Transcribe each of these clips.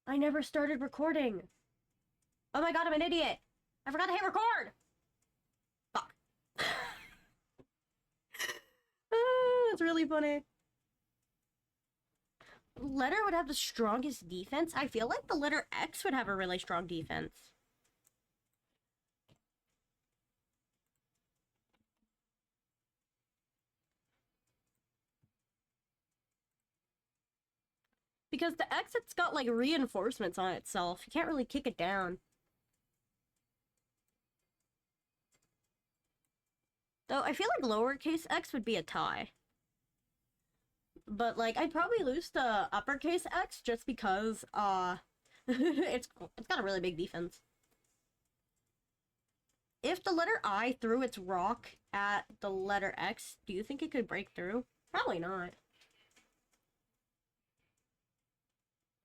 I never started recording. Oh my god, I'm an idiot. I forgot to hit record. Fuck. That's really funny. Letter would have the strongest defense. I feel like the letter X would have a really strong defense. Because the X, it's got like reinforcements on itself. You can't really kick it down. Though I feel like lowercase x would be a tie. But like I'd probably lose to uppercase x just because it's got a really big defense. If the letter I threw its rock at the letter X, do you think it could break through? Probably not.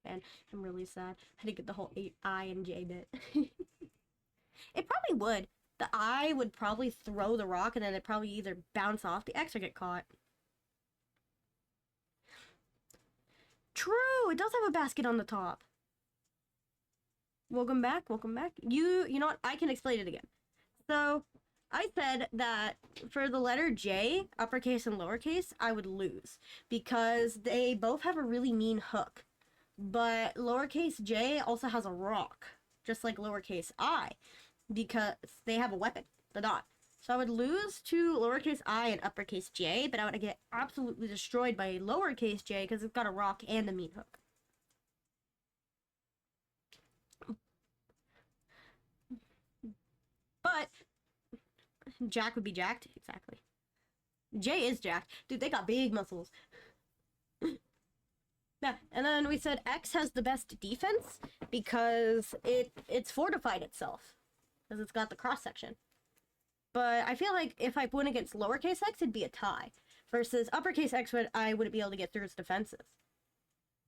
Man, I'm really sad. I didn't get the whole I and J bit. It probably would. The I would probably throw the rock and then it'd probably either bounce off the X or get caught. True! It does have a basket on the top. Welcome back, welcome back. You know what? I can explain it again. So, I said that for the letter J, uppercase and lowercase, I would lose. Because they both have a really mean hook. But lowercase j also has a rock, just like lowercase I, because they have a weapon, the dot. So I would lose to lowercase I and uppercase j, but I would get absolutely destroyed by lowercase j because it's got a rock and a mean hook. But Jack would be jacked, exactly. J is jacked. Dude, they got big muscles. Yeah, and then we said X has the best defense because it's fortified itself. Because it's got the cross-section. But I feel like if I went against lowercase x, it'd be a tie. Versus uppercase x, I wouldn't be able to get through its defenses.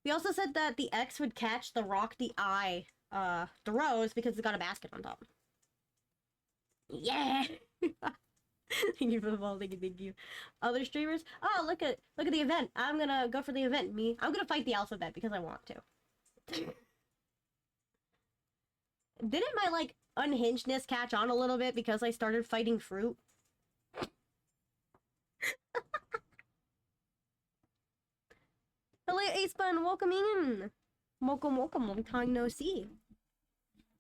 We also said that the X would catch the rock the I throws because it's got a basket on top. Yeah! Thank you for the ball, thank you. Other streamers? Oh, look at the event. I'm gonna go for the event. I'm gonna fight the alphabet because I want to. Didn't my, like, unhingedness catch on a little bit because I started fighting fruit? Hello, Ace-Bun, welcome in! Welcome, long time no see.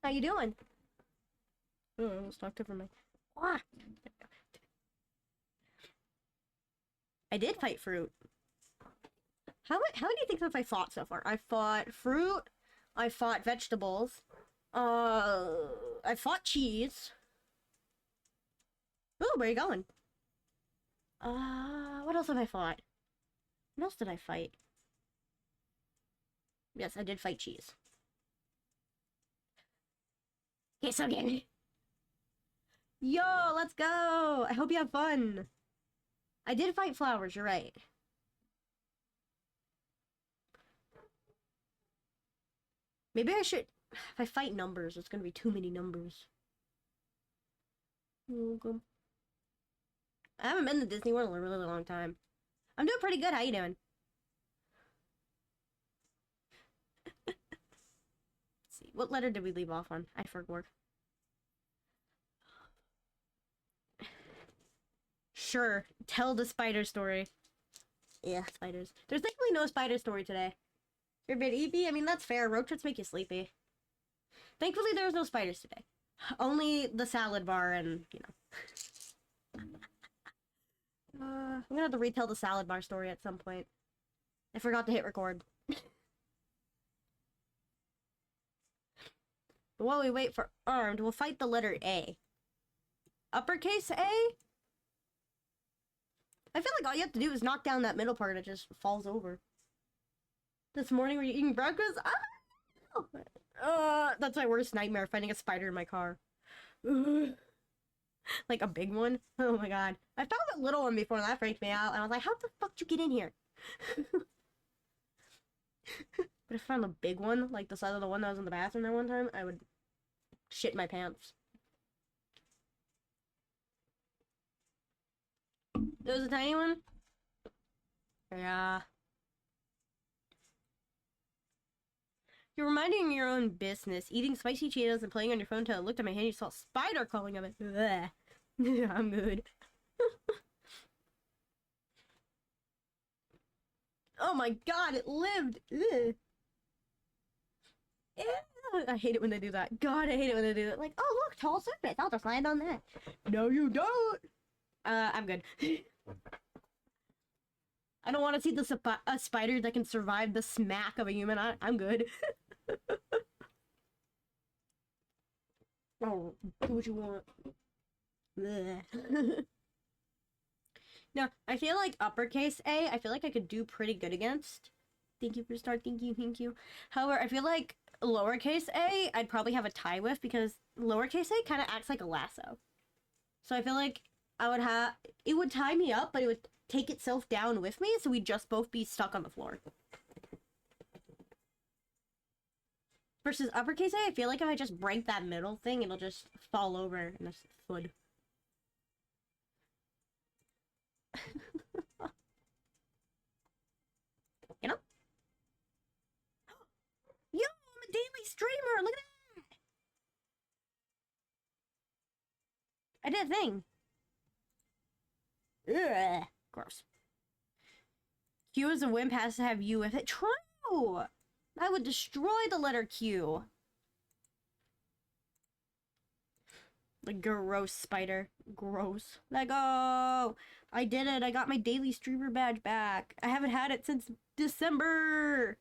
How you doing? Oh, I almost knocked over my... Ah! I did fight fruit. How many things have I fought so far? I fought fruit, I fought vegetables, I fought cheese. Ooh, where are you going? What else have I fought? What else did I fight? Yes, I did fight cheese. Okay, so again. Yo, let's go! I hope you have fun. I did fight flowers, you're right. Maybe I should... If I fight numbers, it's gonna be too many numbers. Welcome. I haven't been to Disney World in a really long time. I'm doing pretty good. How you doing? Let's see. What letter did we leave off on? I forgot. Sure. Tell the spider story. Yeah, spiders. There's thankfully no spider story today. You're a bit eepy? I mean, that's fair. Road trips make you sleepy. Thankfully, there was no spiders today. Only the salad bar and, you know. I'm gonna have to retell the salad bar story at some point. I forgot to hit record. But while we wait for armed, we'll fight the letter A. Uppercase A? I feel like all you have to do is knock down that middle part and it just falls over. This morning were you eating breakfast? That's my worst nightmare, finding a spider in my car. Like a big one? Oh my god. I found a little one before and that freaked me out. And I was like, how the fuck did you get in here? But if I found a big one, like the size of the one that was in the bathroom there one time, I would shit my pants. It was a tiny one? Yeah. You're minding your own business, eating spicy Cheetos and playing on your phone until I looked at my hand and you saw a spider crawling up it. I'm good. Oh my god, it lived! Ugh. Ew. I hate it when they do that. God, I hate it when they do that. Like, oh look, tall surface, I'll just land on that. No, you don't! I'm good. I don't want to see a spider that can survive the smack of a human. I'm good. Oh, do what you want. No, I feel like uppercase A, I feel like I could do pretty good against. Thank you for start. Thank you. However, I feel like lowercase a, I'd probably have a tie with because lowercase a kind of acts like a lasso. So I feel like it would tie me up, but it would take itself down with me, so we'd just both be stuck on the floor. Versus uppercase A, I feel like if I just break that middle thing, it'll just fall over in a thud. You know? Yo, I'm a daily streamer! Look at that! I did a thing. Ugh. Gross. Q as a wimp has to have U with it. True! I would destroy the letter Q. The gross spider. Gross. Let go! I did it. I got my daily streamer badge back. I haven't had it since December!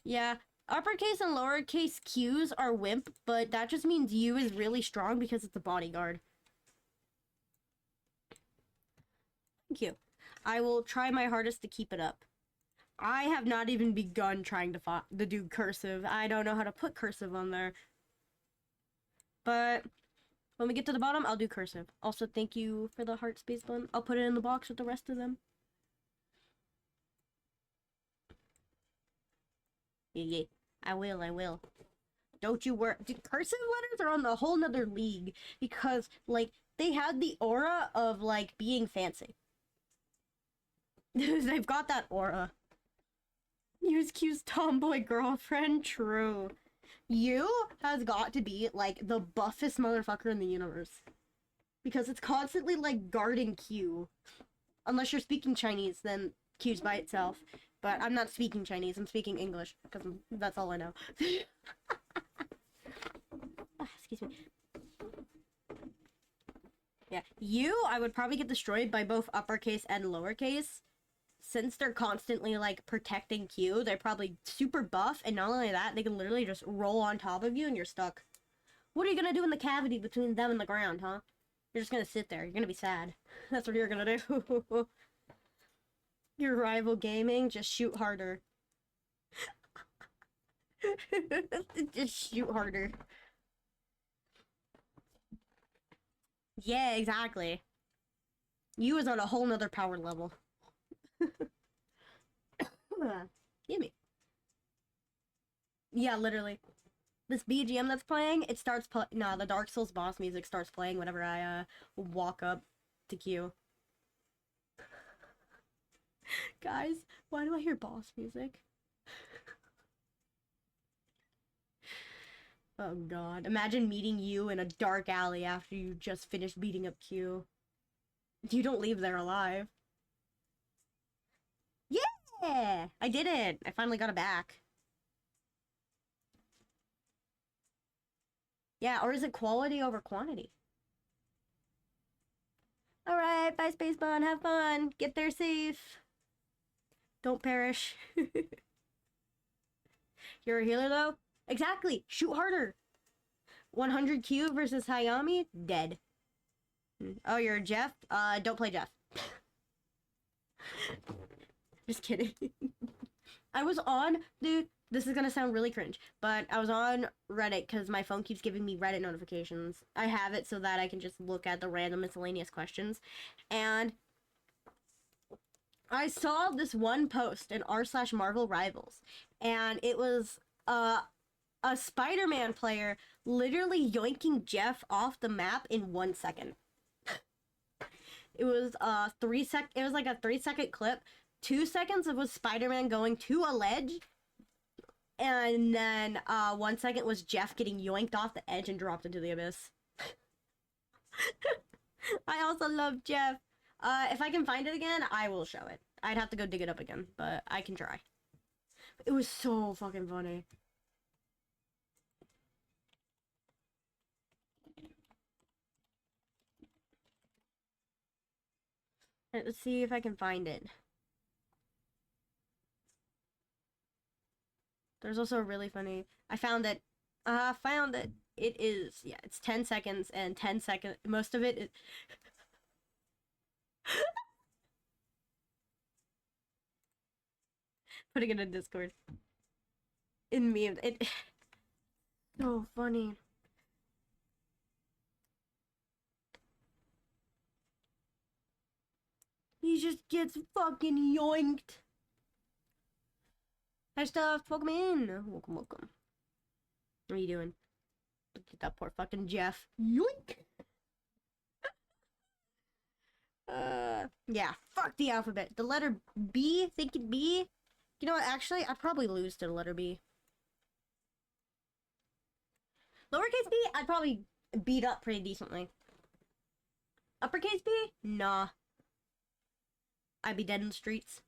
Yeah. Uppercase and lowercase Q's are wimp, but that just means U is really strong because it's a bodyguard. Thank you. I will try my hardest to keep it up. I have not even begun trying to do cursive. I don't know how to put cursive on there. But when we get to the bottom, I'll do cursive. Also, thank you for the heart space button. I'll put it in the box with the rest of them. Yeah. I will. Don't you worry. Dude, cursive letters are on a whole nother league because, like, they have the aura of, like, being fancy. They've got that aura. Use Q's tomboy girlfriend. True. You has got to be, like, the buffest motherfucker in the universe. Because it's constantly, like, guarding Q. Unless you're speaking Chinese, then Q's by itself. But I'm not speaking Chinese, I'm speaking English. Because that's all I know. Excuse me. Yeah, I would probably get destroyed by both uppercase and lowercase. Since they're constantly, like, protecting Q, they're probably super buff, and not only that, they can literally just roll on top of you and you're stuck. What are you gonna do in the cavity between them and the ground, huh? You're just gonna sit there. You're gonna be sad. That's what you're gonna do. Your rival gaming, just shoot harder. Just shoot harder. Yeah, exactly. You is on a whole nother power level. Give me. Yeah, literally. This BGM that's playing, it starts nah, the Dark Souls boss music starts playing whenever I walk up to Q. Guys, why do I hear boss music? Oh god. Imagine meeting you in a dark alley after you just finished beating up Q. You don't leave there alive. Yeah! I did it! I finally got it back. Yeah, or is it quality over quantity? Alright, bye Spacebond, have fun! Get there safe! Don't perish. You're a healer though? Exactly! Shoot harder! 100 Q versus Hayami? Dead. Oh, you're a Jeff? Don't play Jeff. Just kidding. I was on, dude, this is gonna sound really cringe, but I was on Reddit because my phone keeps giving me Reddit notifications. I have it so that I can just look at the random miscellaneous questions. And I saw this one post in r/Marvel Rivals, and it was a Spider-Man player literally yoinking Jeff off the map in 1 second. It was it was like a 3-second clip. 2 seconds of was Spider-Man going to a ledge And then 1 second was Jeff getting yoinked off the edge and dropped into the abyss. I also love Jeff. If I can find it again, I will show it. I'd have to go dig it up again, but I can try. It was so fucking funny. Alright, let's see if I can find it. There's also a really funny... I found it. Found it. It is... Yeah, it's 10 seconds, and 10 seconds... Most of it is... Putting it in Discord. In memes. It... So funny. He just gets fucking yoinked. Hi stuff, welcome in. Welcome, welcome. What are you doing? Look at that poor fucking Jeff. Yoink! Yeah, fuck the alphabet. The letter B, thinking B. You know what, actually, I'd probably lose to the letter B. Lowercase b, I'd probably beat up pretty decently. Uppercase b? Nah. I'd be dead in the streets.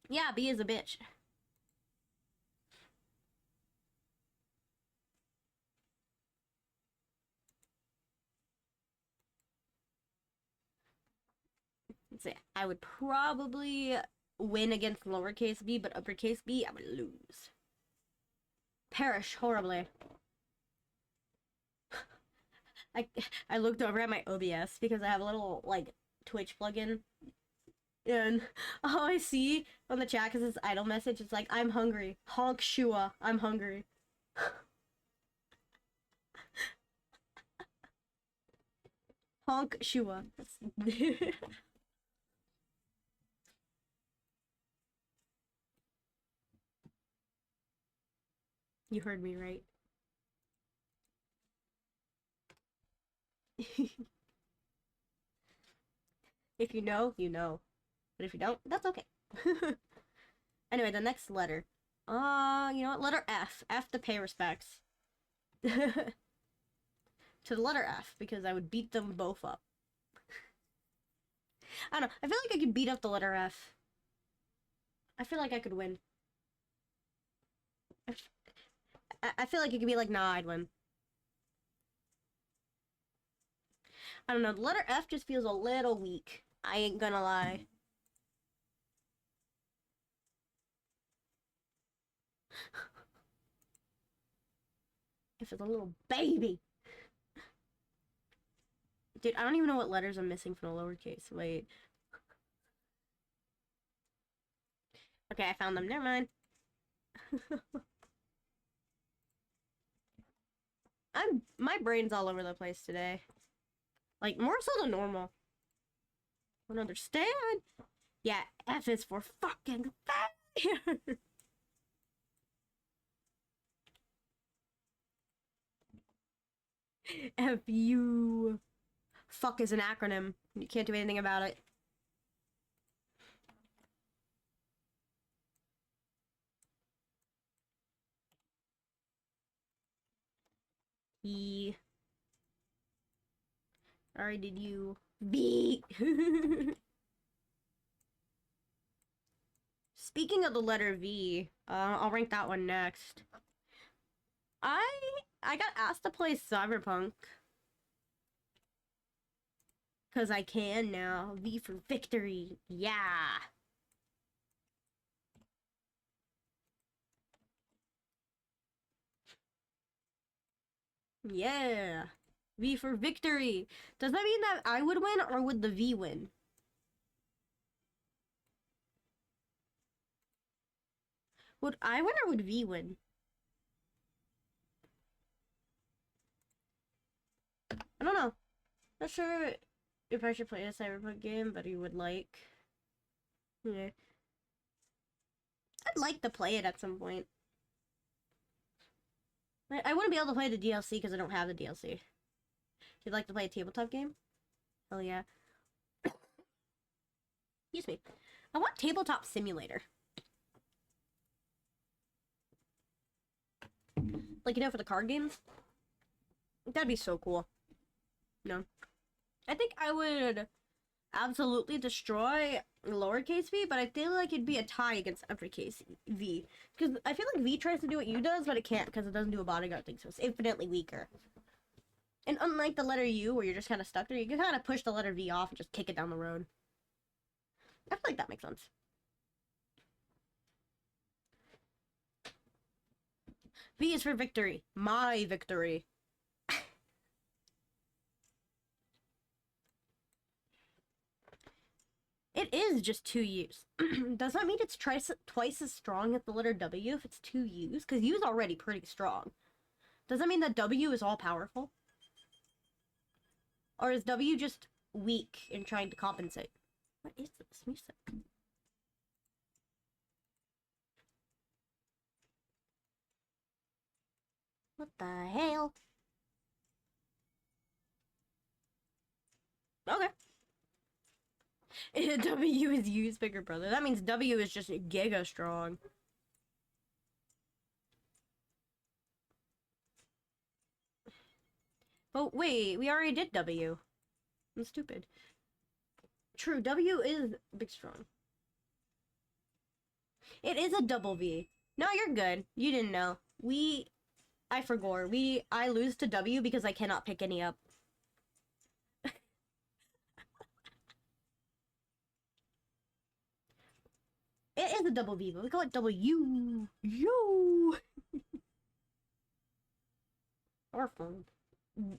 Yeah, B is a bitch. Let's see. I would probably win against lowercase b, but uppercase b, I would lose. Perish horribly. I looked over at my OBS because I have a little, like, Twitch plugin. And all I see on the chat, because it's idle message, it's like, I'm hungry. Honk Shua, I'm hungry. Honk Shua. You heard me right. If you know, you know. But if you don't, that's okay. Anyway, the next letter. You know what? Letter F. F to pay respects. To the letter F, because I would beat them both up. I don't know. I feel like I could beat up the letter F. I feel like I could win. I feel like it could be like, nah, I'd win. I don't know. The letter F just feels a little weak. I ain't gonna lie. If it's a little baby. Dude, I don't even know what letters I'm missing from the lowercase. Wait. Okay, I found them. Never mind. My brain's all over the place today. Like, more so than normal. I don't understand. Yeah, F is for fucking failure. F-U. Fuck is an acronym. You can't do anything about it. E. Alright, did you? B. Speaking of the letter V, I'll rank that one next. I got asked to play Cyberpunk. Because I can now. V for victory. Yeah. Yeah. V for victory. Does that mean that I would win or would the V win? Would I win or would V win? I don't know. Not sure if I should play a Cyberpunk game, but he would like. Yeah. I'd like to play it at some point. I wouldn't be able to play the DLC because I don't have the DLC. You'd like to play a tabletop game? Hell yeah. Excuse me. I want Tabletop Simulator. Like, you know, for the card games? That'd be so cool. No. I think I would absolutely destroy lowercase v, but I feel like it'd be a tie against uppercase v. Because I feel like v tries to do what u does, but it can't because it doesn't do a bodyguard thing, so it's infinitely weaker. And unlike the letter u, where you're just kind of stuck there, you can kind of push the letter v off and just kick it down the road. I feel like that makes sense. V is for victory. My victory. It is just 2 U's. Does that mean it's twice as strong as the letter W if it's 2 U's? Because U is already pretty strong. Does that mean that W is all powerful? Or is W just weak in trying to compensate? What is this music? What the hell? Okay. W is U's bigger brother. That means W is just giga strong. But wait, we already did W. I'm stupid. True, W is big strong. It is a double V. No, you're good. You didn't know. I forgot. I lose to W because I cannot pick any up. It is a double V, but we call it W. U. Our phone.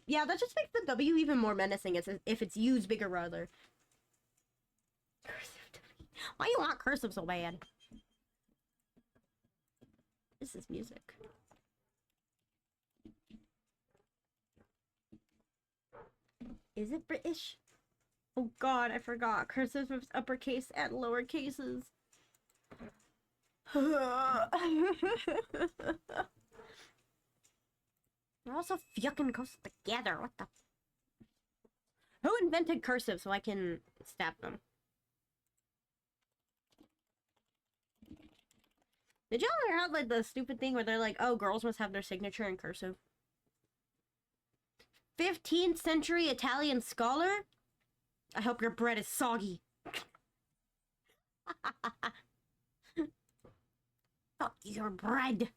Yeah, that just makes the W even more menacing if it's U's bigger brother. Cursive W. Why you want cursive so bad? This is music. Is it British? Oh god, I forgot. Cursive is uppercase and lower cases. They're also fucking close together. What the? Who invented cursive so I can stab them? Did y'all ever have like the stupid thing where they're like, oh, girls must have their signature in cursive? 15th century Italian scholar? I hope your bread is soggy. Fuck your bread.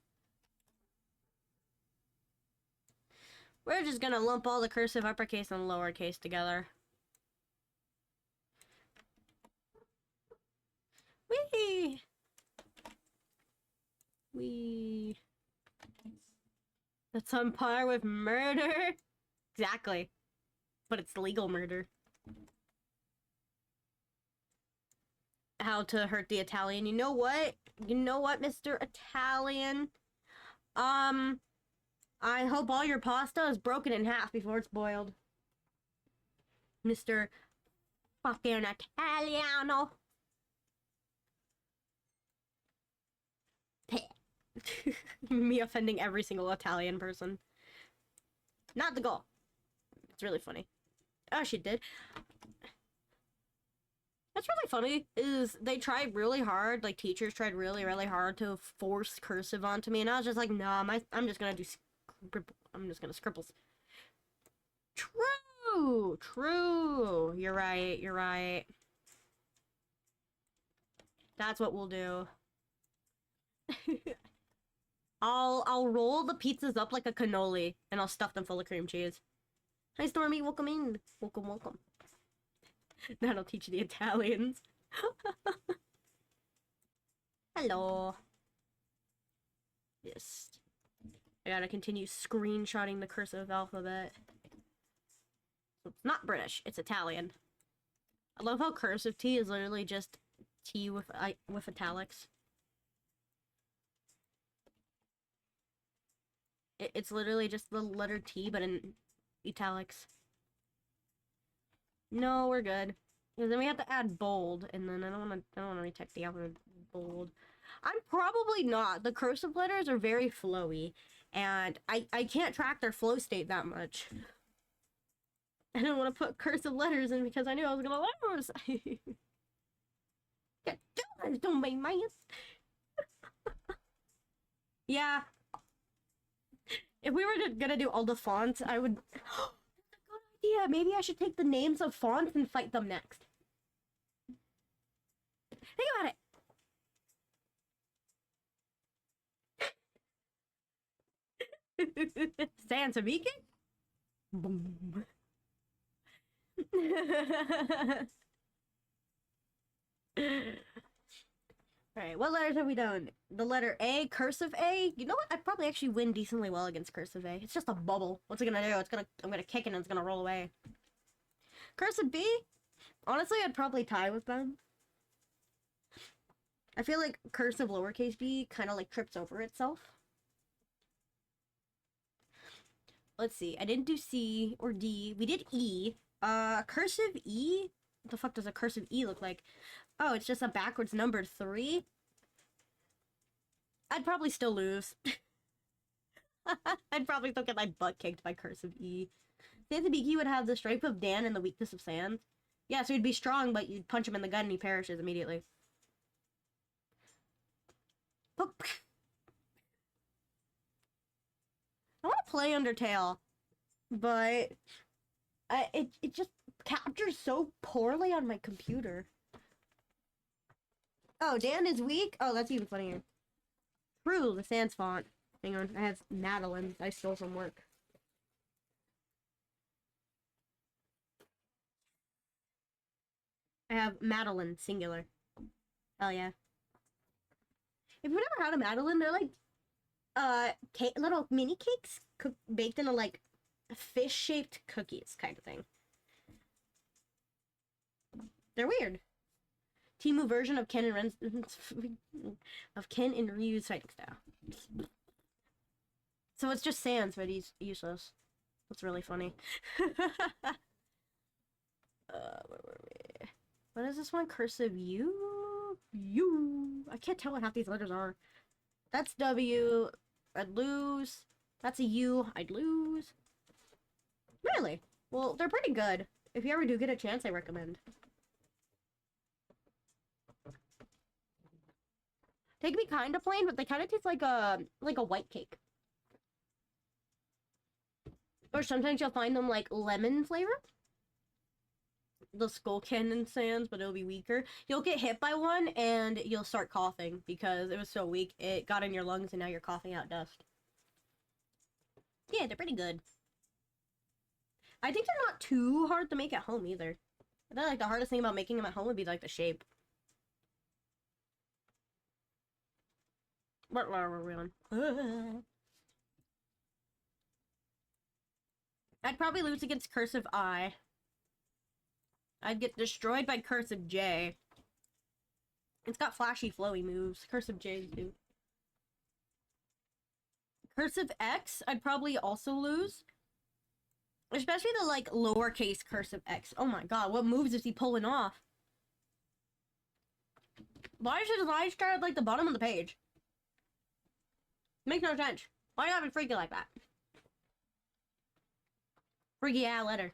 We're just gonna lump all the cursive uppercase and lowercase together. Whee! Whee! That's on par with murder? Exactly. But it's legal murder. How to hurt the Italian. You know what? You know what, Mr. Italian? I hope all your pasta is broken in half before it's boiled. Mr. fucking Italiano. Me offending every single Italian person. Not the goal. It's really funny. Oh, she did. What's really funny is they tried really hard, like teachers tried really, really hard to force cursive onto me, and I was just like, nah, I'm just gonna do I'm just gonna scribbles. True! True! You're right, you're right. That's what we'll do. I'll roll the pizzas up like a cannoli, and I'll stuff them full of cream cheese. Hi, Stormy, welcome in. Welcome, welcome. That'll teach the Italians. Hello. Yes. I gotta continue screenshotting the cursive alphabet. So it's not British, it's Italian. I love how cursive T is literally just T with italics. It's literally just the letter T, but in italics. No, we're good. Because then we have to add bold, and then I don't want to retype the alphabet bold. I'm probably not. The cursive letters are very flowy, and I can't track their flow state that much. I didn't want to put cursive letters in because I knew I was gonna lose. Don't make mice. Yeah. If we were gonna do all the fonts, I would... That's a good idea. Maybe I should take the names of fonts and fight them next. Think about it. Sans speaking? Boom. Alright, what letters have we done? The letter A, cursive A. You know what? I'd probably actually win decently well against cursive A. It's just a bubble. What's it gonna do? I'm gonna kick it and it's gonna roll away. Cursive B? Honestly, I'd probably tie with them. I feel like cursive lowercase b kind of like trips over itself. Let's see. I didn't do C or D. We did E. Cursive E? What the fuck does a cursive E look like? Oh, it's just a backwards numbered 3? I'd probably still lose. I'd probably still get my butt kicked by cursive E. Sansabiki would have the stripe of Dan and the weakness of Sans. Yeah, so he'd be strong, but you'd punch him in the gut and he perishes immediately. Poop. I want to play Undertale, but it just captures so poorly on my computer. Oh, Dan is weak? Oh, that's even funnier. True, the Sans font. Hang on, I have Madeline. I stole some work. I have Madeline, singular. Hell yeah. If you've never had a Madeline, they're like, little mini cakes baked into, like, fish-shaped cookies kind of thing. They're weird. Timu version of Ken and Ren's of Ken and Ryu's fighting style. So it's just Sans, but he's useless. That's really funny. Where were we? What is this one? Cursive U? U. I can't tell what half these letters are. That's W. I'd lose. That's a U. I'd lose. Really? Well, they're pretty good. If you ever do get a chance, I recommend. They can be kind of plain, but they kind of taste like a white cake. Or sometimes you'll find them like lemon flavor. The Skull Cannon Sans, but it'll be weaker. You'll get hit by one and you'll start coughing because it was so weak. It got in your lungs and now you're coughing out dust. Yeah, they're pretty good. I think they're not too hard to make at home either. I thought like the hardest thing about making them at home would be like the shape. What letter were we on? I'd probably lose against cursive I. I'd get destroyed by cursive J. It's got flashy, flowy moves. Cursive J's do. Cursive X, I'd probably also lose. Especially the, like, lowercase cursive X. Oh my god, what moves is he pulling off? Why should his eyes start at, like, the bottom of the page? Makes no sense. Why not be freaky like that? Freaky letter.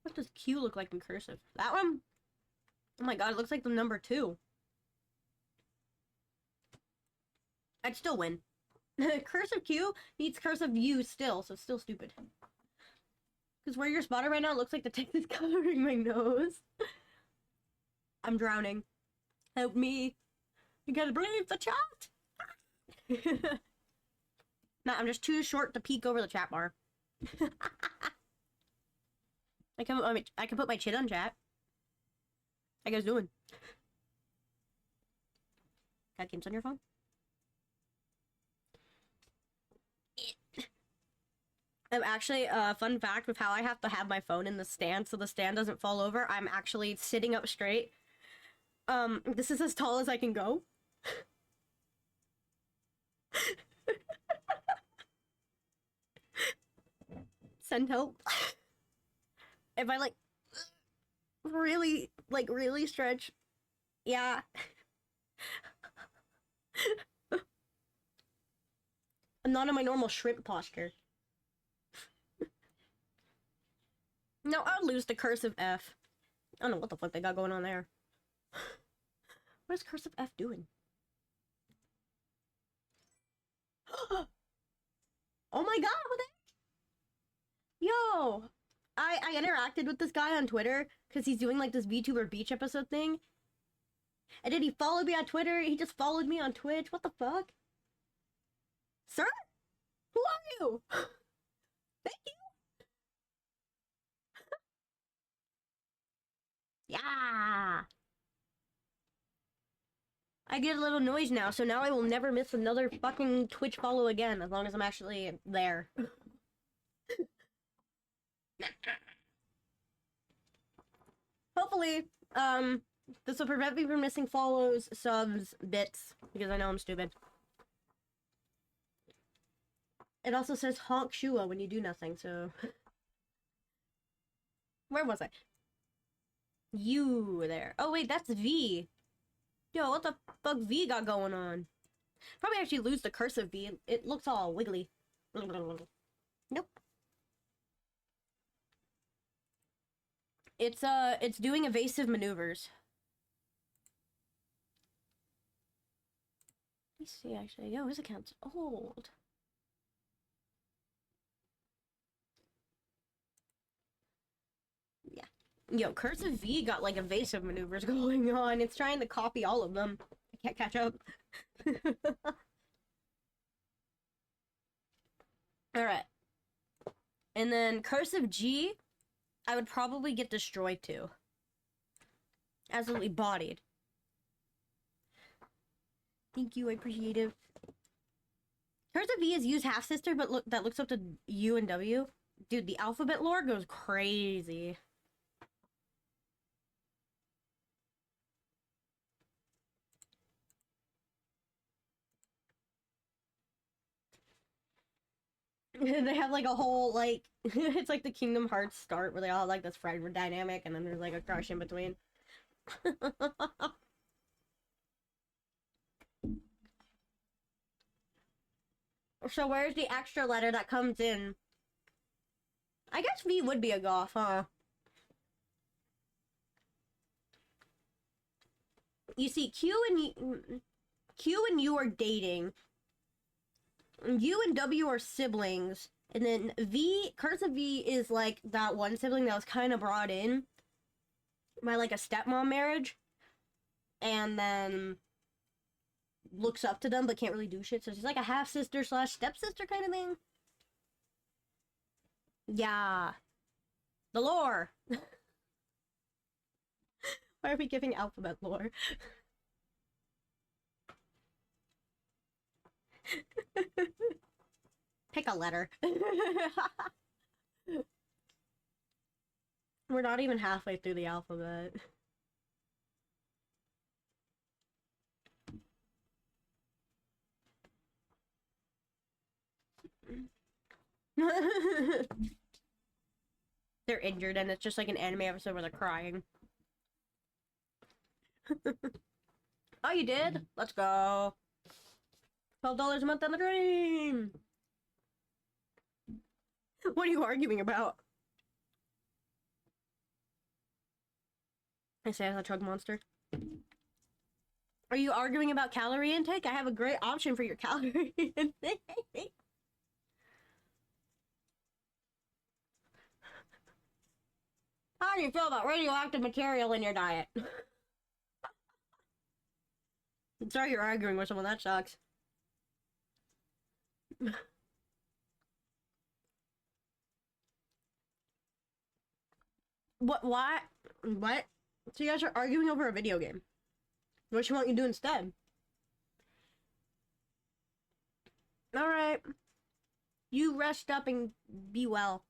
What does Q look like in cursive? That one? Oh my god, it looks like the number 2. I'd still win. Cursive Q needs cursive U still, so it's still stupid. Because where you're spotted right now, it looks like the text is covering my nose. I'm drowning. Help me. You gotta believe the chat! Nah, I'm just too short to peek over the chat bar. I can put my chin on chat. How you guys doing? Got games on your phone? I'm actually, fun fact with how I have to have my phone in the stand so the stand doesn't fall over, I'm actually sitting up straight. This is as tall as I can go. Send help. If I, like, really stretch. Yeah. I'm not in my normal shrimp posture. No, I'll lose the cursive F. I don't know what the fuck they got going on there. What is cursive F doing? Oh my god, what the heck? Yo! I interacted with this guy on Twitter because he's doing like this VTuber Beach episode thing. And then he followed me on Twitter. He just followed me on Twitch. What the fuck? Sir? Who are you? Thank you. Yeah. I get a little noise now, so now I will never miss another fucking Twitch follow again, as long as I'm actually there. Hopefully, this will prevent me from missing follows, subs, bits, because I know I'm stupid. It also says honk shua when you do nothing, so... Where was I? You there. Oh wait, that's V. Yo, what the fuck V got going on? Probably actually lose the cursive V. It looks all wiggly. Nope. It's doing evasive maneuvers. Let me see, actually. Yo, his account's old. Yeah. Yo, cursive V got, like, evasive maneuvers going on. It's trying to copy all of them. I can't catch up. Alright. And then cursive G, I would probably get destroyed too. Absolutely bodied. Thank you, I appreciate it. Cursive V is U's half-sister, but look, that looks up to U and W. Dude, the alphabet lore goes crazy. They have like a whole, like, it's like the Kingdom Hearts start where they all have like this fragment dynamic and then there's like a crush in between. So where's the extra letter that comes in? I guess V would be a goth, huh? You see, Q and U are dating. U and W are siblings. And then V, cursive V is like that one sibling that was kind of brought in by like a stepmom marriage. And then looks up to them but can't really do shit. So she's like a half-sister slash stepsister kind of thing. Yeah. The lore. Why are we giving alphabet lore? Pick a letter. We're not even halfway through the alphabet. They're injured and it's just like an anime episode where they're crying. Oh, you did? Let's go. $12 a month on the dream. What are you arguing about? I say as a chug monster. Are you arguing about calorie intake? I have a great option for your calorie intake. How do you feel about radioactive material in your diet? I'm sorry you're arguing with someone, that sucks. What? Why? What? So you guys are arguing over a video game. What you want you to do instead? Alright. You rest up and be well.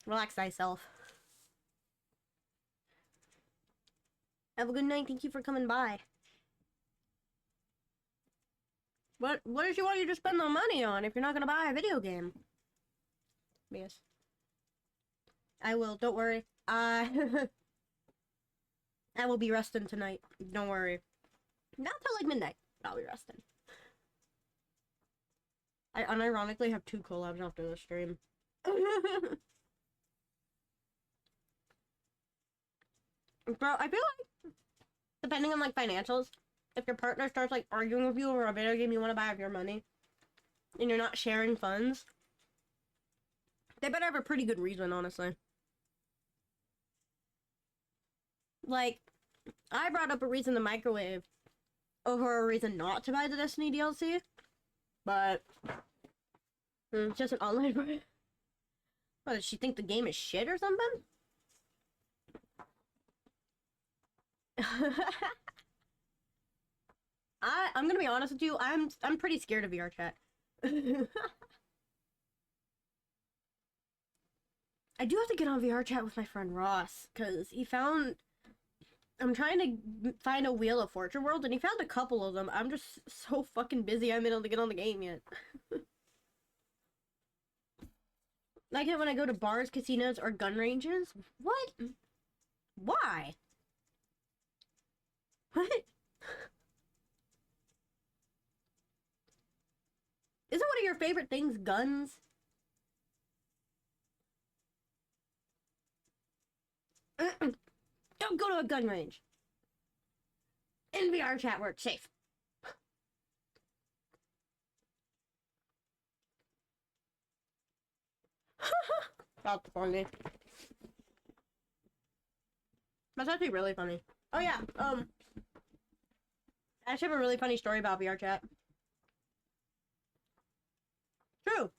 Relax thyself. Have a good night. Thank you for coming by. What does she want you to spend the money on if you're not gonna buy a video game? Yes. I will, don't worry. I will be resting tonight. Don't worry. Not till like midnight. I'll be resting. I unironically have 2 collabs after the stream. Bro, I feel like, depending on, like, financials, if your partner starts, like, arguing with you over a video game you want to buy with your money, and you're not sharing funds, they better have a pretty good reason, honestly. Like, I brought up a reason to microwave over a reason not to buy the Destiny DLC, but it's just an online part. What, does she think the game is shit or something? I'm gonna be honest with you, I'm pretty scared of VR chat. I do have to get on VR chat with my friend Ross, because he found... I'm trying to find a Wheel of Fortune World, and he found a couple of them. I'm just so fucking busy I haven't been able to get on the game yet. Like it when I go to bars, casinos, or gun ranges? What? Why? What? Isn't one of your favorite things guns? Don't go to a gun range. In VR chat, we're safe. That's funny. That's actually really funny. Oh yeah, I actually have a really funny story about VR chat. True.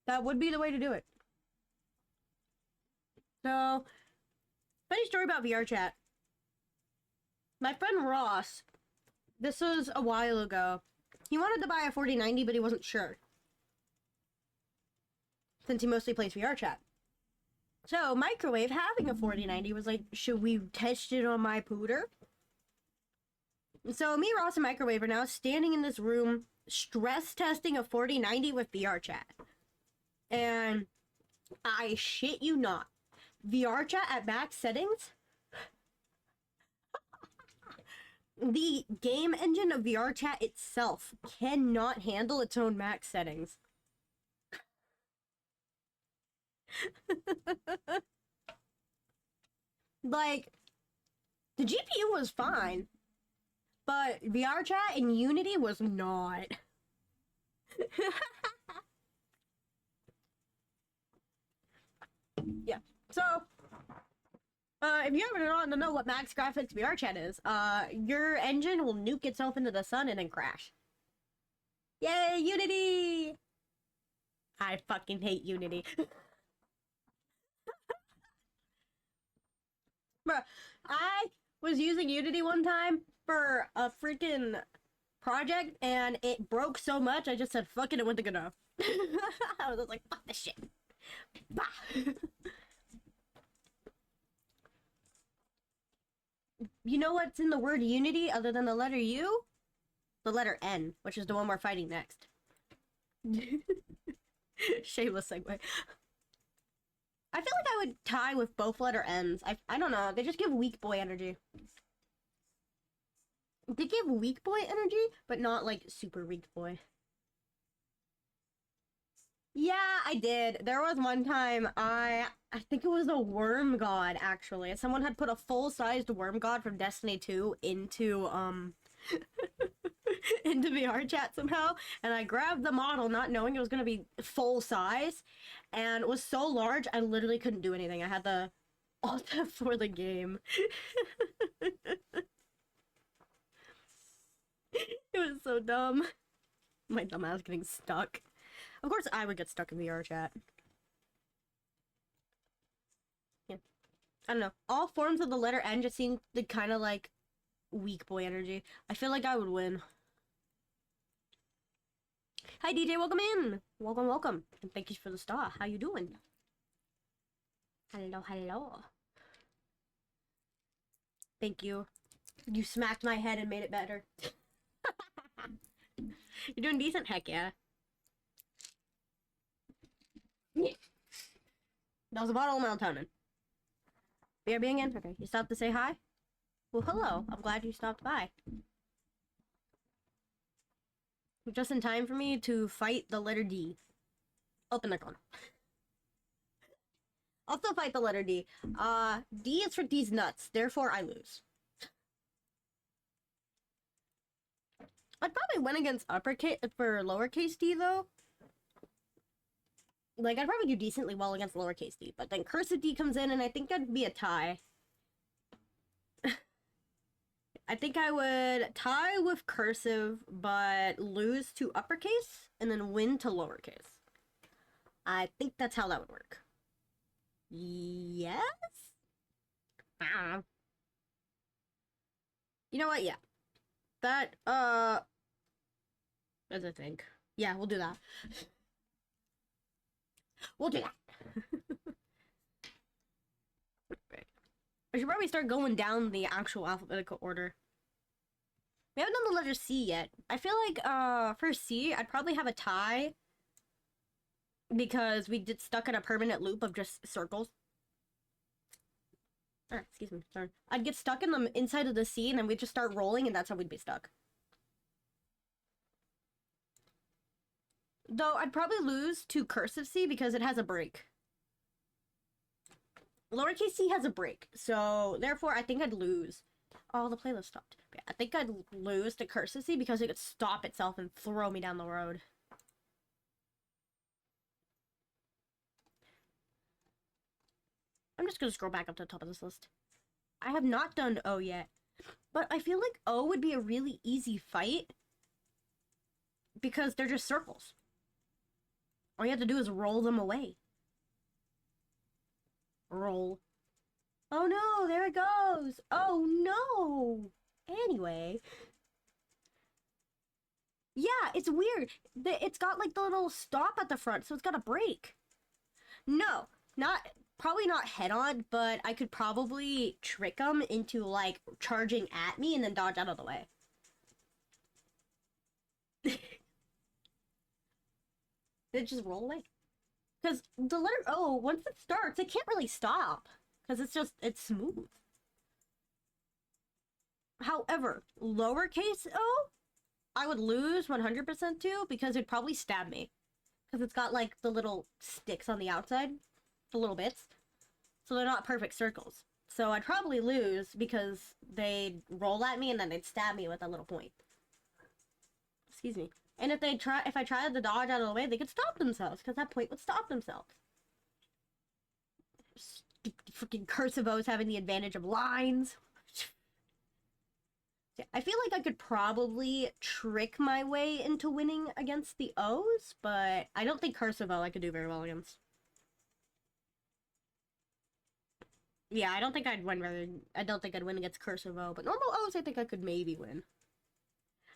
That would be the way to do it. So, funny story about VR chat. My friend Ross, this was a while ago. He wanted to buy a 4090, but he wasn't sure. Since he mostly plays VR chat. So, Microwave, having a 4090, was like, should we test it on my pooter? So, me, Ross, and Microwave are now standing in this room, stress testing a 4090 with VR chat. And I shit you not. VR chat at max settings? The game engine of VR chat itself cannot handle its own max settings. Like, the GPU was fine, but VR chat in Unity was not. Yeah, so, if you ever want to know what max graphics VR chat is, your engine will nuke itself into the sun and then crash. Yay, Unity! I fucking hate Unity. Bruh, I was using Unity one time for a freaking project, and it broke so much, I just said, fuck it, and went to go. I was just like, fuck this shit. Bah. You know what's in the word unity other than the letter U? The letter N, which is the one we're fighting next. Shameless segue. I feel like I would tie with both letter N's. I don't know. They just give weak boy energy. They give weak boy energy, but not like super weak boy. Yeah, I did. There was one time I think it was a worm god actually. Someone had put a full-sized worm god from Destiny 2 into into VR chat somehow, and I grabbed the model not knowing it was gonna be full size, and it was so large I literally couldn't do anything. I had the alt F for the game. It was so dumb. My dumb ass getting stuck. Of course I would get stuck in VR chat. Yeah. I don't know. All forms of the letter N just seem the kind of like weak boy energy. I feel like I would win. Hi DJ, welcome in. Welcome, welcome. And thank you for the star. How you doing? Hello, hello. Thank you. You smacked my head and made it better. You're doing decent? Heck yeah. That was a bottle of melatonin. Beer being in? Okay, you stopped to say hi? Well, hello. I'm glad you stopped by. Just in time for me to fight the letter D. Open the gun. I'll still fight the letter D. D is for these nuts, therefore I lose. I'd probably win against uppercase for lowercase d though. Like I'd probably do decently well against lowercase d, but then cursive d comes in, and I think I'd be a tie. I think I would tie with cursive, but lose to uppercase, and then win to lowercase. I think that's how that would work. Yes? You know what? Yeah. That, as I think. Yeah, we'll do that. We'll do that. Right. I should probably start going down the actual alphabetical order. We haven't done the letter C yet. I feel like, for C, I'd probably have a tie. Because we get stuck in a permanent loop of just circles. Excuse me, sorry. I'd get stuck in the inside of the C, and then we'd just start rolling, and that's how we'd be stuck. Though I'd probably lose to cursive C because it has a break. Lowercase c has a break, so therefore I think I'd lose. Oh, the playlist stopped. Okay, I think I'd lose to cursive C because it could stop itself and throw me down the road. I'm just gonna scroll back up to the top of this list. I have not done O yet, but I feel like O would be a really easy fight because they're just circles. All you have to do is roll them away. Roll. Oh no, there it goes. Oh no. Anyway. Yeah, it's weird. It's got like the little stop at the front, so it's got a break. No, probably not head on, but I could probably trick them into like charging at me and then dodge out of the way. They just roll away. Because the letter O, once it starts, it can't really stop. Because it's smooth. However, lowercase o, I would lose 100% to because it'd probably stab me. Because it's got like the little sticks on the outside. The little bits. So they're not perfect circles. So I'd probably lose because they'd roll at me and then they'd stab me with a little point. Excuse me. And if I tried to dodge out of the way, they could stop themselves because that point would stop themselves. Freaking cursive O's having the advantage of lines. I feel like I could probably trick my way into winning against the O's, but I don't think cursive O I could do very well against. Yeah, I don't think I'd win against cursive O, but normal O's I think I could maybe win.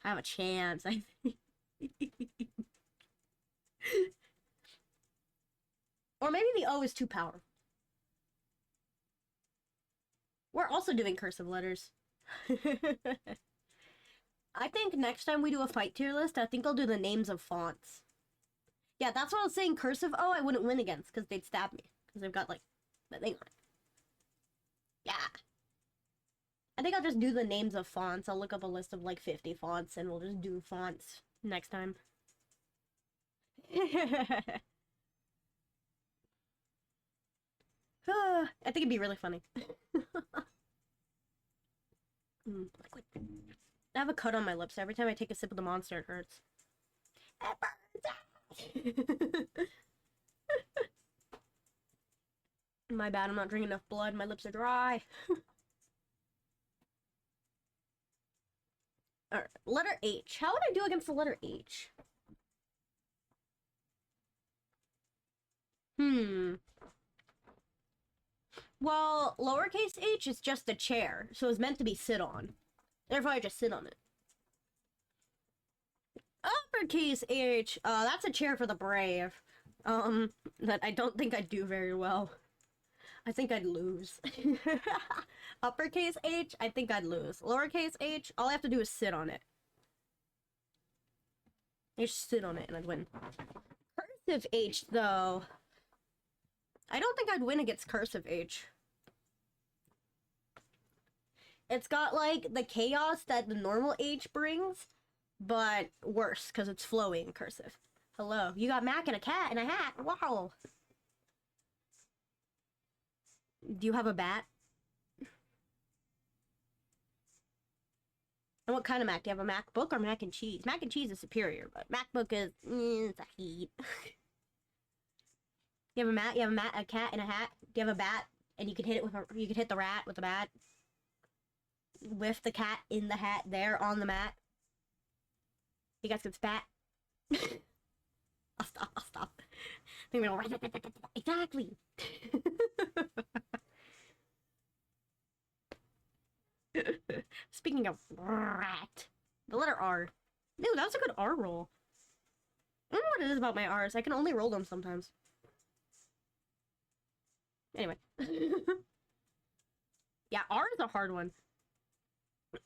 I have a chance, I think. Or maybe the O is too powerful. We're also doing cursive letters. I think next time we do a fight tier list, I think I'll do the names of fonts. Yeah, that's what I was saying. Cursive O, I wouldn't win against because they'd stab me. Because they've got, like, the thing on it. Yeah. I think I'll just do the names of fonts. I'll look up a list of, like, 50 fonts, and we'll just do fonts next time. I think it'd be really funny. Liquid. I have a cut on my lips. Every time I take a sip of the Monster, it hurts. It burns. My bad, I'm not drinking enough blood. My lips are dry. Alright, letter H. How would I do against the letter H? Well, lowercase h is just a chair, so it's meant to be sit on. Therefore, I just sit on it. Uppercase H, that's a chair for the brave. That I don't think I'd do very well. I think I'd lose. Uppercase H, I think I'd lose. Lowercase h, all I have to do is sit on it. I just sit on it and I'd win. Cursive H, though. I don't think I'd win against cursive H. It's got, like, the chaos that the normal H brings, but worse, because it's flowing cursive. Hello. You got Mac and a cat and a hat. Wow. Do you have a bat? And what kind of Mac? Do you have a MacBook or mac and cheese? Mac and cheese is superior, but MacBook is it's a heat. You have a mat. You have a cat in a hat. Do you have a bat? And you can hit it with you can hit the rat with a bat. With the cat in the hat there on the mat. You guys can spat. I'll stop. I'll stop. Exactly. Speaking of rat, the letter R. Dude, that was a good R roll. I don't know what it is about my R's. I can only roll them sometimes. Anyway. Yeah, R is a hard one.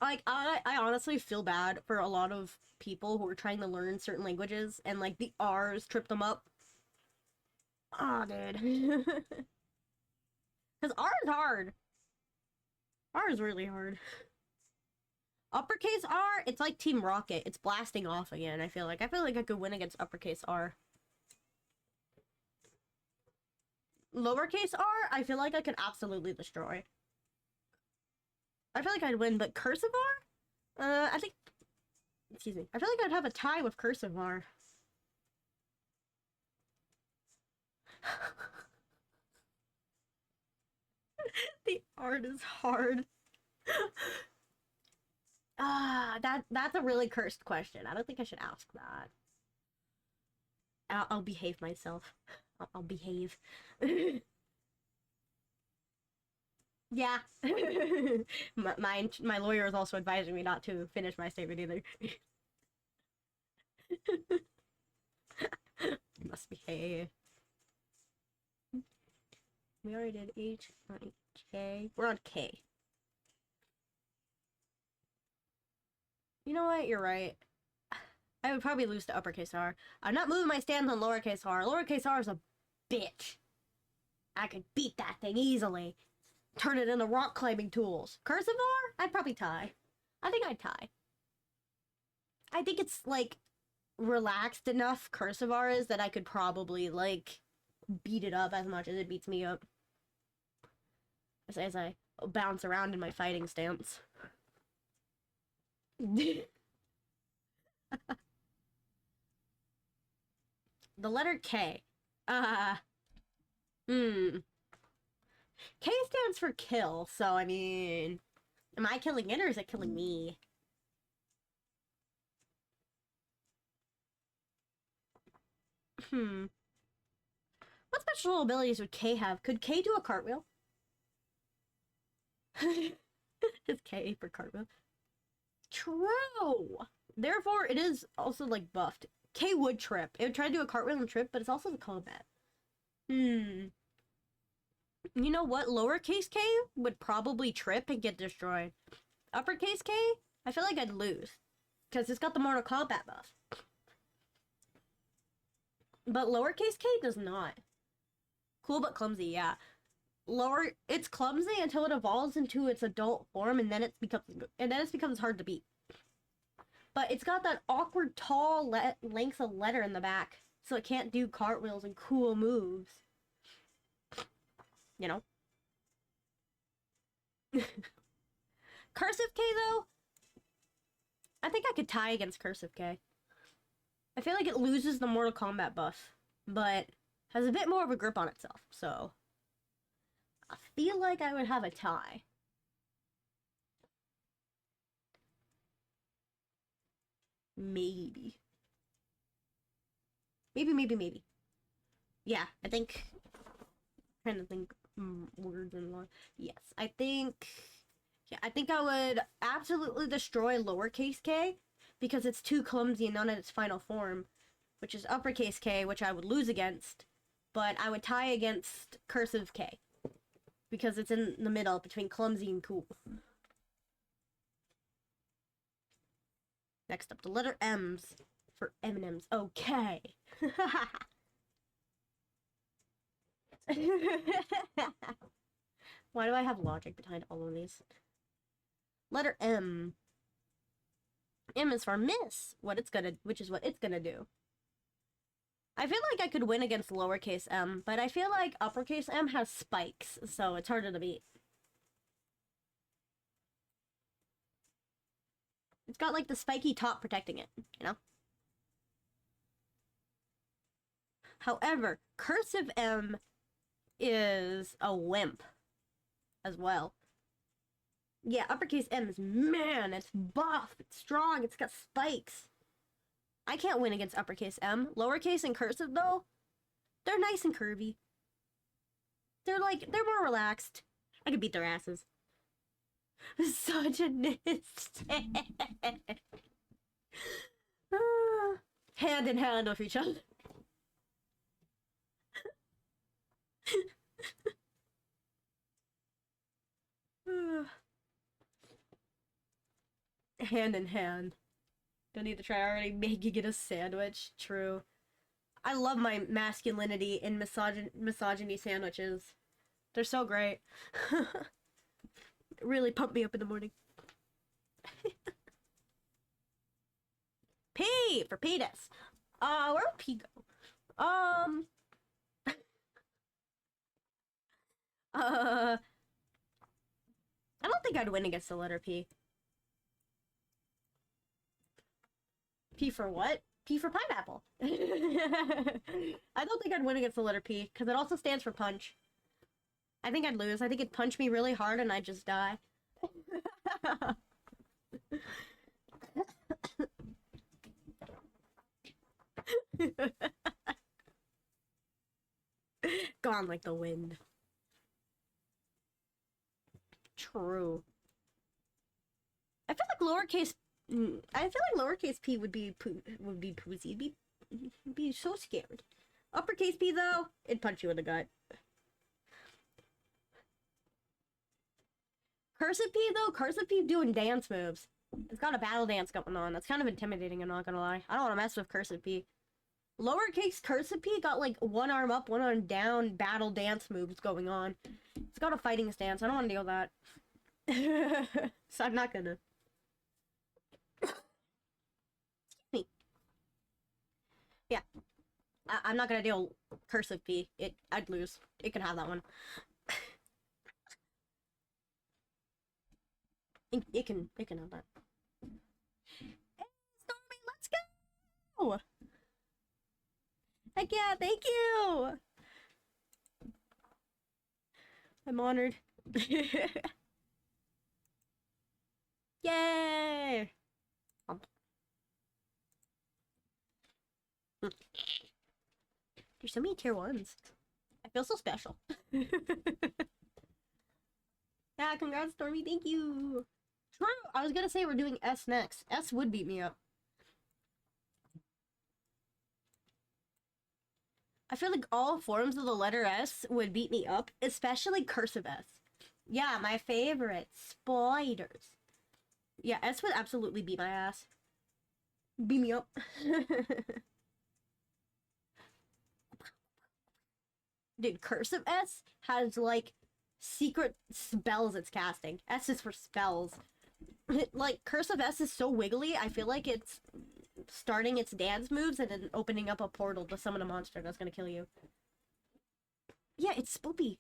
Like, I honestly feel bad for a lot of people who are trying to learn certain languages and, like, the R's trip them up. Aw, dude. Because R is hard. R is really hard. Uppercase R, it's like Team Rocket. It's blasting off again, I feel like. I feel like I could win against uppercase R. Lowercase R, I feel like I could absolutely destroy. I feel like I'd win, but cursive R? I think... Excuse me. I feel like I'd have a tie with cursive R. The art is hard. That's a really cursed question. I don't think I should ask that. I'll behave myself. I'll behave. Yeah. My lawyer is also advising me not to finish my statement either. Must behave. We already did H, I, K. We're on K. You know what? You're right. I would probably lose to uppercase R. I'm not moving my stance on lowercase r. Lowercase r is a bitch. I could beat that thing easily. Turn it into rock climbing tools. Cursive R? I'd probably tie. I think I'd tie. I think it's, like, relaxed enough cursive R is that I could probably, like, beat it up as much as it beats me up. As I bounce around in my fighting stance. The letter K. K stands for kill, so I mean... Am I killing it or is it killing me? What special abilities would K have? Could K do a cartwheel? Is K for cartwheel? True! Therefore, it is also, like, buffed. K would trip. It would try to do a cartwheel and trip, but it's also the combat. You know what? Lowercase k would probably trip and get destroyed. Uppercase k, I feel like I'd lose. Because it's got the Mortal Kombat buff. But lowercase k does not. Cool but clumsy, yeah. It's clumsy until it evolves into its adult form, and then it becomes hard to beat. But it's got that awkward tall length of letter in the back, so it can't do cartwheels and cool moves. You know? Cursive K, though? I think I could tie against Cursive K. I feel like it loses the Mortal Kombat buff, but has a bit more of a grip on itself, so... I feel like I would have a tie. Maybe. Maybe. Yeah, I think... I'm trying to think words and one. Yes, I think... Yeah, I think I would absolutely destroy lowercase k because it's too clumsy and not in its final form, which is uppercase k, which I would lose against, but I would tie against cursive k because it's in the middle between clumsy and cool. Next up, the letter M's for M&M's. Okay. Why do I have logic behind all of these? Letter M. M is for miss, which is what it's gonna do. I feel like I could win against lowercase m, but I feel like uppercase M has spikes, so it's harder to beat. It's got like the spiky top protecting it, you know? However, cursive M is a wimp as well. Yeah, uppercase M is, man, it's buff, it's strong, it's got spikes. I can't win against uppercase M. Lowercase and cursive, though, they're nice and curvy. They're more relaxed. I could beat their asses. Misogynist. Hand in hand with each other. Hand in hand. Don't need to try already making it a sandwich. True. I love my masculinity in misogyny sandwiches. They're so great. Really pump me up in the morning. P for penis. Where'd P go? I don't think I'd win against the letter P. P for what? P for pineapple. I don't think I'd win against the letter P, because it also stands for punch. I think I'd lose. I think it'd punch me really hard and I'd just die. Gone like the wind. True. I feel like lowercase p would be poosy. Be so scared. Uppercase p though, it'd punch you in the gut. Cursive p though, cursive p doing dance moves. It's got a battle dance going on. That's kind of intimidating, I'm not gonna lie. I don't want to mess with cursive p. Lowercase cursive p got like one arm up, one arm down, battle dance moves going on. It's got a fighting stance. I don't want to deal with that. So I'm not gonna. Excuse me. Yeah. I'm not gonna deal cursive p. I'd lose. It can have that one. It can have that. Hey, Stormy, let's go! Heck yeah, thank you! I'm honored. Yay! There's so many tier 1s. I feel so special. Yeah, congrats, Stormy, thank you! True, I was gonna say we're doing S next. S would beat me up. I feel like all forms of the letter S would beat me up, especially cursive S. Yeah, my favorite. Spiders. Yeah, S would absolutely beat my ass. Beat me up. Dude, cursive S has, like, secret spells it's casting. S is for spells. Like, cursive S is so wiggly, I feel like it's starting its dance moves and then opening up a portal to summon a monster that's gonna kill you. Yeah, it's spoopy.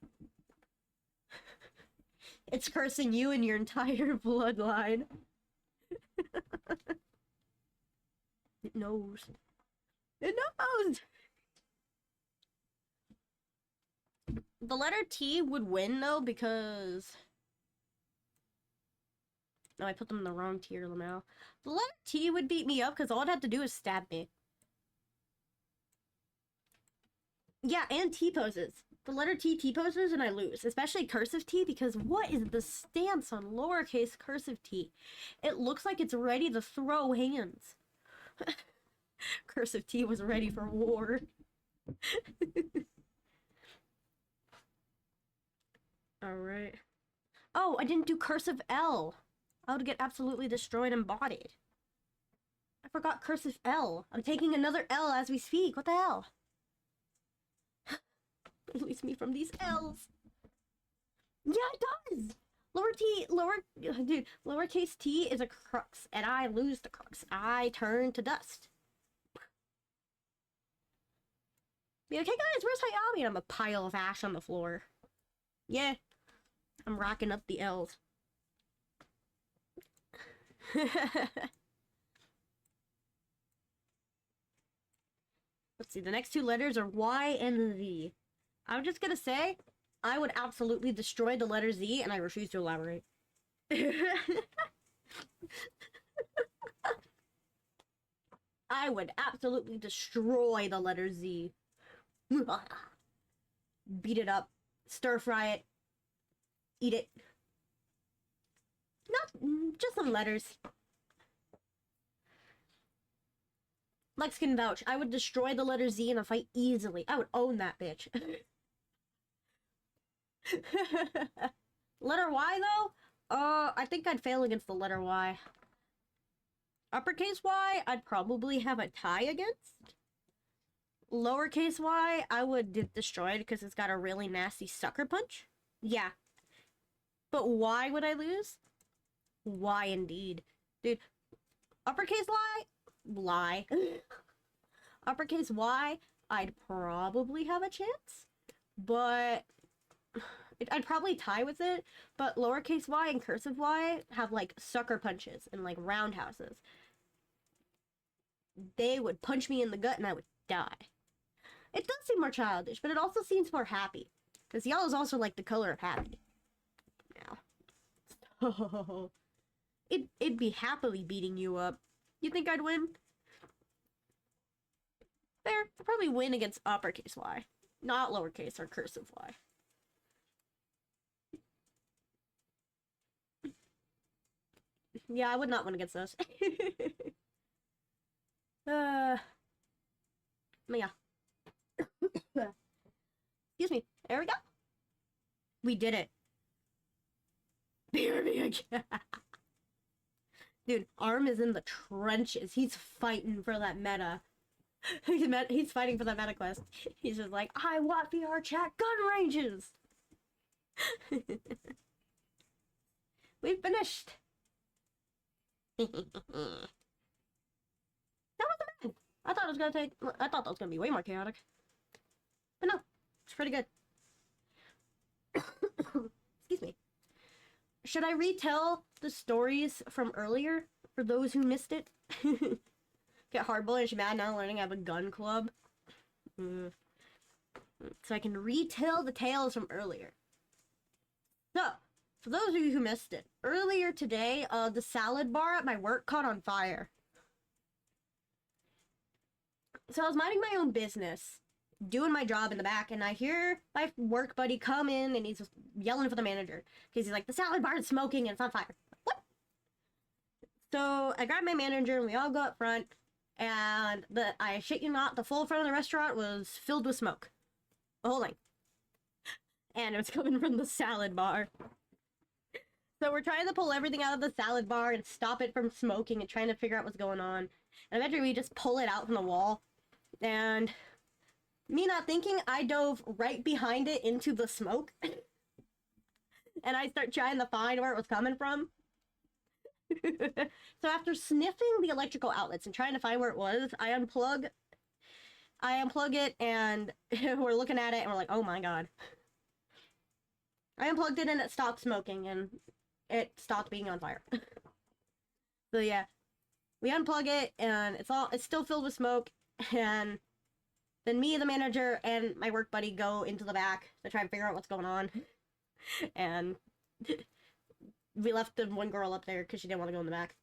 It's cursing you and your entire bloodline. It knows. It knows! The letter T would win, though, because... No, I put them in the wrong tier now. The letter T would beat me up because all I'd have to do is stab me. Yeah, and T-poses. The letter T-poses and I lose. Especially cursive T, because what is the stance on lowercase cursive T? It looks like it's ready to throw hands. Cursive T was ready for war. Alright. Oh, I didn't do cursive L. I would get absolutely destroyed and bodied. I forgot cursive L. I'm taking another L as we speak. What the hell? Release me from these L's. Yeah, it does! Lowercase t is a crux, and I lose the crux. I turn to dust. Be like, hey guys, where's Hayami? And I'm a pile of ash on the floor. Yeah. I'm racking up the L's. Let's see, the next two letters are Y and Z. I'm just gonna say, I would absolutely destroy the letter Z, and I refuse to elaborate. I would absolutely destroy the letter Z. Beat it up, stir fry it, eat it. Not just some letters. Lex can vouch. I would destroy the letter Z in a fight easily. I would own that bitch. Letter Y though? I think I'd fail against the letter Y. Uppercase Y, I'd probably have a tie against. Lowercase y, I would destroy it because it's got a really nasty sucker punch. Yeah. But why would I lose? Why indeed. Dude, uppercase lie. Uppercase Y, I'd probably have a chance. But I'd probably tie with it. But lowercase y and cursive y have like sucker punches and like roundhouses. They would punch me in the gut and I would die. It does seem more childish, but it also seems more happy. Because yellow is also like the color of happy. Now. So, it'd be happily beating you up. You think I'd win? Fair. I'd probably win against uppercase Y. Not lowercase or cursive Y. Yeah, I would not win against those. But yeah. Excuse me. There we go. We did it. BRB again. Dude, Arm is in the trenches. He's fighting for that meta. He's fighting for that meta quest. He's just like, I want VR chat gun ranges. We've finished. That wasn't bad. I thought that was gonna be way more chaotic. But no, it's pretty good. Excuse me. Should I retell the stories from earlier for those who missed it? Get hardball and she's mad now learning I have a gun club. So I can retell the tales from earlier. So, for those of you who missed it, earlier today, the salad bar at my work caught on fire. So I was minding my own business, doing my job in the back, and I hear my work buddy come in, and he's just yelling for the manager. Because he's like, the salad bar is smoking, and it's on fire. What? So I grabbed my manager, and we all go up front, and I shit you not, the full front of the restaurant was filled with smoke. The whole thing. And it was coming from the salad bar. So we're trying to pull everything out of the salad bar and stop it from smoking and trying to figure out what's going on. And eventually we just pull it out from the wall. And me not thinking, I dove right behind it into the smoke. And I start trying to find where it was coming from. So after sniffing the electrical outlets and trying to find where it was, I unplug it and we're looking at it and we're like, oh my god. I unplugged it and it stopped smoking and it stopped being on fire. So yeah, we unplug it and it's still filled with smoke, and then me, the manager, and my work buddy go into the back to try and figure out what's going on. And we left the one girl up there because she didn't want to go in the back.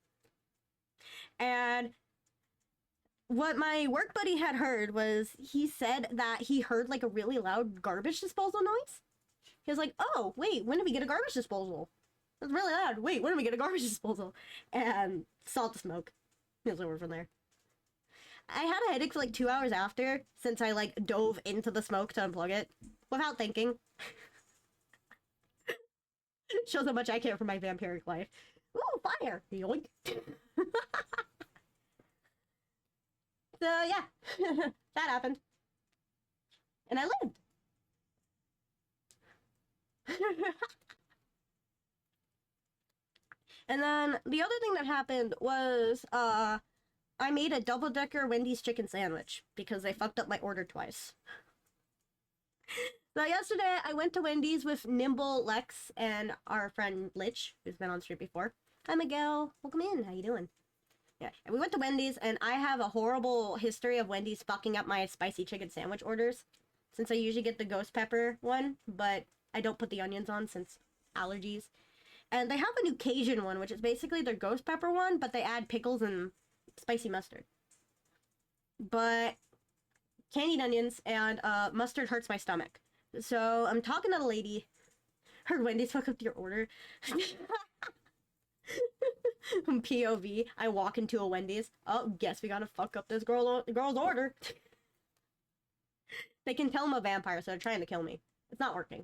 And what my work buddy had heard was, he said that he heard like a really loud garbage disposal noise. He was like, oh, wait, when did we get a garbage disposal? It was really loud. Wait, when did we get a garbage disposal? And saw the smoke. It was over from there. I had a headache for like 2 hours after, since I like dove into the smoke to unplug it without thinking. Shows how much I care for my vampiric life. Ooh, fire! Yoink! So yeah, that happened. And I lived. And then the other thing that happened was I made a double-decker Wendy's chicken sandwich because they fucked up my order twice. So yesterday I went to Wendy's with Nimble, Lex, and our friend Lich, who's been on stream before. Hi Miguel, welcome in. How you doing? Yeah, and we went to Wendy's, and I have a horrible history of Wendy's fucking up my spicy chicken sandwich orders, since I usually get the ghost pepper one, but I don't put the onions on since allergies. And they have a new Cajun one, which is basically their ghost pepper one, but they add pickles and spicy mustard. But can't eat onions, and mustard hurts my stomach. So I'm talking to the lady. Heard Wendy's fuck up your order. POV. I walk into a Wendy's. Oh, guess we gotta fuck up this girl's order. They can tell I'm a vampire, so they're trying to kill me. It's not working.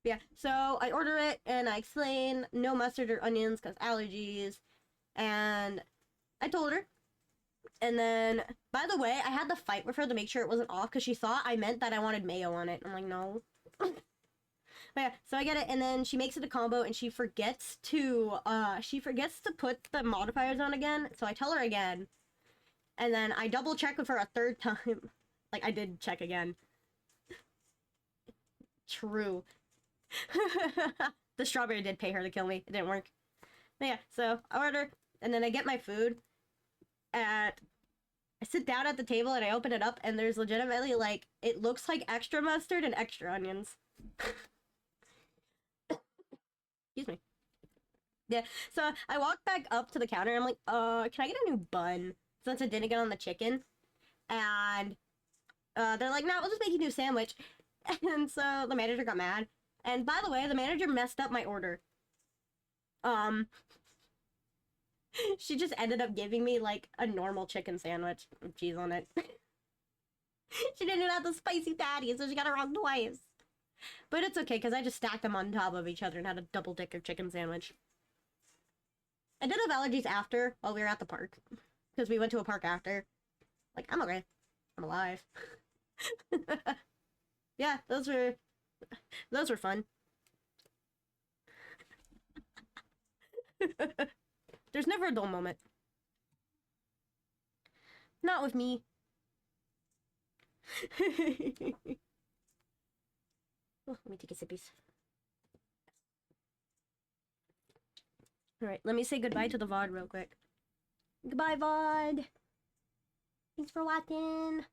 Yeah, so I order it and I explain no mustard or onions because allergies. And I told her. And then, by the way, I had to fight with her to make sure it wasn't off because she thought I meant that I wanted mayo on it. I'm like, no. But yeah, so I get it, and then she makes it a combo, and she forgets to put the modifiers on again. So I tell her again, and then I double check with her a third time. Like, I did check again. True. The strawberry did pay her to kill me. It didn't work. But yeah, so I order, and then I get my food. I sit down at the table, and I open it up, and there's legitimately, like, it looks like extra mustard and extra onions. Excuse me. Yeah, so I walk back up to the counter, and I'm like, can I get a new bun? Since I didn't get on the chicken. And they're like, no, we'll just make you a new sandwich. And so the manager got mad. And by the way, the manager messed up my order. She just ended up giving me, like, a normal chicken sandwich with cheese on it. She didn't have the spicy patty, so she got it wrong twice. But it's okay, because I just stacked them on top of each other and had a double-decker chicken sandwich. I did have allergies after, while we were at the park. Because we went to a park after. Like, I'm okay. I'm alive. Yeah, those were fun. There's never a dull moment. Not with me. Oh, let me take a sippies. Alright, let me say goodbye to the VOD real quick. Goodbye, VOD! Thanks for watching!